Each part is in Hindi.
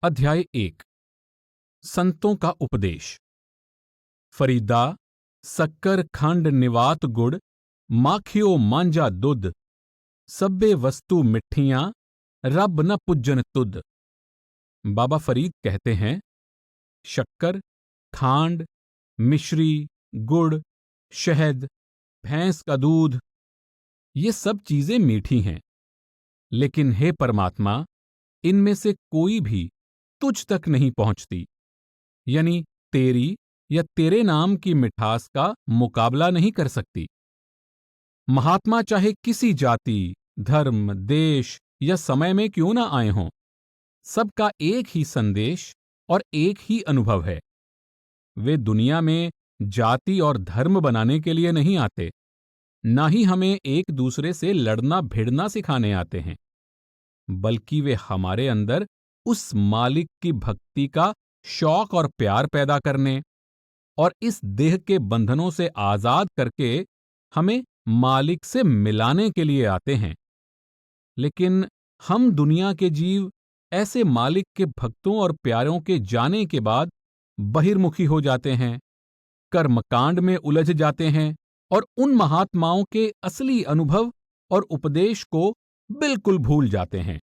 अध्याय 1 संतों का उपदेश। फरीदा शक्कर खंड निवात गुड़ माखियो मांझा दुध सब्बे वस्तु मिठियां रब न पुज्जन तुद। बाबा फरीद कहते हैं, शक्कर, खांड, मिश्री, गुड़, शहद, भैंस का दूध, ये सब चीजें मीठी हैं, लेकिन हे परमात्मा, इनमें से कोई भी तुझ तक नहीं पहुंचती, यानी तेरी या तेरे नाम की मिठास का मुकाबला नहीं कर सकती। महात्मा चाहे किसी जाति, धर्म, देश या समय में क्यों ना आए हों, सबका एक ही संदेश और एक ही अनुभव है। वे दुनिया में जाति और धर्म बनाने के लिए नहीं आते, ना ही हमें एक दूसरे से लड़ना भिड़ना सिखाने आते हैं, बल्कि वे हमारे अंदर उस मालिक की भक्ति का शौक और प्यार पैदा करने और इस देह के बंधनों से आजाद करके हमें मालिक से मिलाने के लिए आते हैं। लेकिन हम दुनिया के जीव ऐसे मालिक के भक्तों और प्यारों के जाने के बाद बहिर्मुखी हो जाते हैं, कर्मकांड में उलझ जाते हैं और उन महात्माओं के असली अनुभव और उपदेश को बिल्कुल भूल जाते हैं।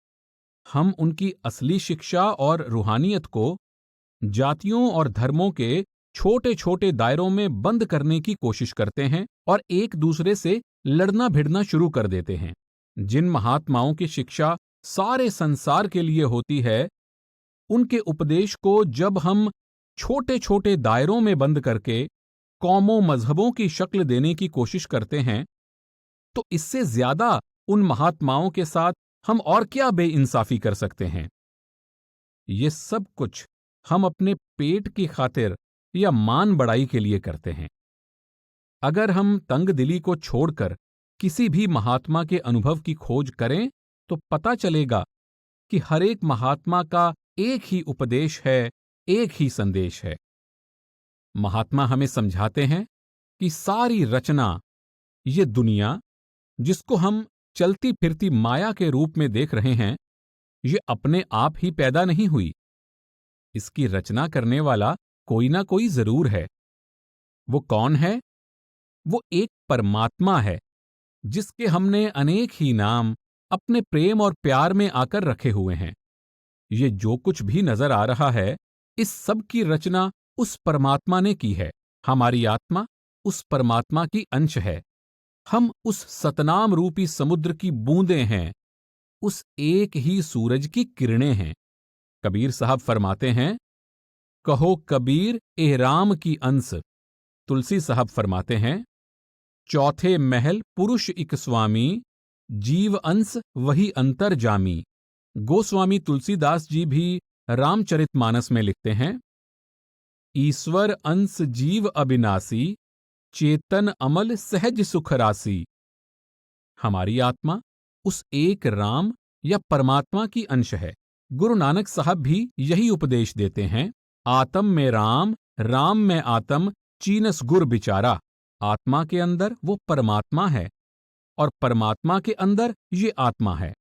हम उनकी असली शिक्षा और रूहानियत को जातियों और धर्मों के छोटे छोटे दायरों में बंद करने की कोशिश करते हैं और एक दूसरे से लड़ना भिड़ना शुरू कर देते हैं। जिन महात्माओं की शिक्षा सारे संसार के लिए होती है, उनके उपदेश को जब हम छोटे छोटे दायरों में बंद करके कौमों मजहबों की शक्ल देने की कोशिश करते हैं, तो इससे ज्यादा उन महात्माओं के साथ हम और क्या बेइंसाफी कर सकते हैं। ये सब कुछ हम अपने पेट की खातिर या मान बढ़ाई के लिए करते हैं। अगर हम तंग दिली को छोड़कर किसी भी महात्मा के अनुभव की खोज करें, तो पता चलेगा कि हर एक महात्मा का एक ही उपदेश है, एक ही संदेश है। महात्मा हमें समझाते हैं कि सारी रचना, ये दुनिया जिसको हम चलती फिरती माया के रूप में देख रहे हैं, ये अपने आप ही पैदा नहीं हुई। इसकी रचना करने वाला कोई ना कोई जरूर है। वो कौन है? वो एक परमात्मा है, जिसके हमने अनेक ही नाम अपने प्रेम और प्यार में आकर रखे हुए हैं। ये जो कुछ भी नजर आ रहा है, इस सब की रचना उस परमात्मा ने की है। हमारी आत्मा उस परमात्मा की अंश है। हम उस सतनाम रूपी समुद्र की बूंदें हैं, उस एक ही सूरज की किरणें हैं। कबीर साहब फरमाते हैं, कहो कबीर ए राम की अंश। तुलसी साहब फरमाते हैं, चौथे महल पुरुष इक स्वामी, जीव अंश वही अंतर जामी। गोस्वामी तुलसीदास जी भी रामचरितमानस में लिखते हैं, ईश्वर अंश जीव अविनाशी, चेतन अमल सहज सुख राशि। हमारी आत्मा उस एक राम या परमात्मा की अंश है। गुरु नानक साहब भी यही उपदेश देते हैं, आत्म में राम, राम में आत्म, चीनस गुर बिचारा। आत्मा के अंदर वो परमात्मा है और परमात्मा के अंदर ये आत्मा है।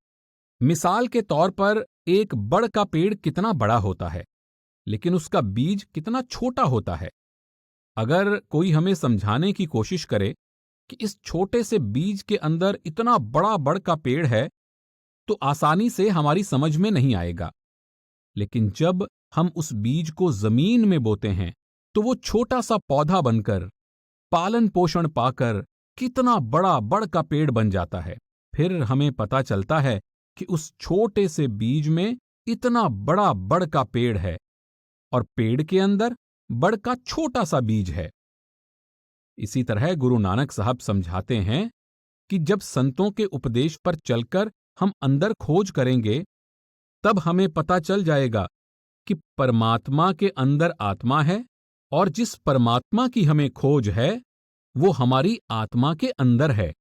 मिसाल के तौर पर एक बड़ का पेड़ कितना बड़ा होता है, लेकिन उसका बीज कितना छोटा होता है। अगर कोई हमें समझाने की कोशिश करे कि इस छोटे से बीज के अंदर इतना बड़ा बड़ का पेड़ है, तो आसानी से हमारी समझ में नहीं आएगा। लेकिन जब हम उस बीज को जमीन में बोते हैं, तो वो छोटा सा पौधा बनकर पालन पोषण पाकर कितना बड़ा बड़ का पेड़ बन जाता है। फिर हमें पता चलता है कि उस छोटे से बीज में इतना बड़ा बड़ का पेड़ है और पेड़ के अंदर बड़ का छोटा सा बीज है। इसी तरह गुरु नानक साहब समझाते हैं कि जब संतों के उपदेश पर चलकर हम अंदर खोज करेंगे, तब हमें पता चल जाएगा कि परमात्मा के अंदर आत्मा है और जिस परमात्मा की हमें खोज है, वो हमारी आत्मा के अंदर है।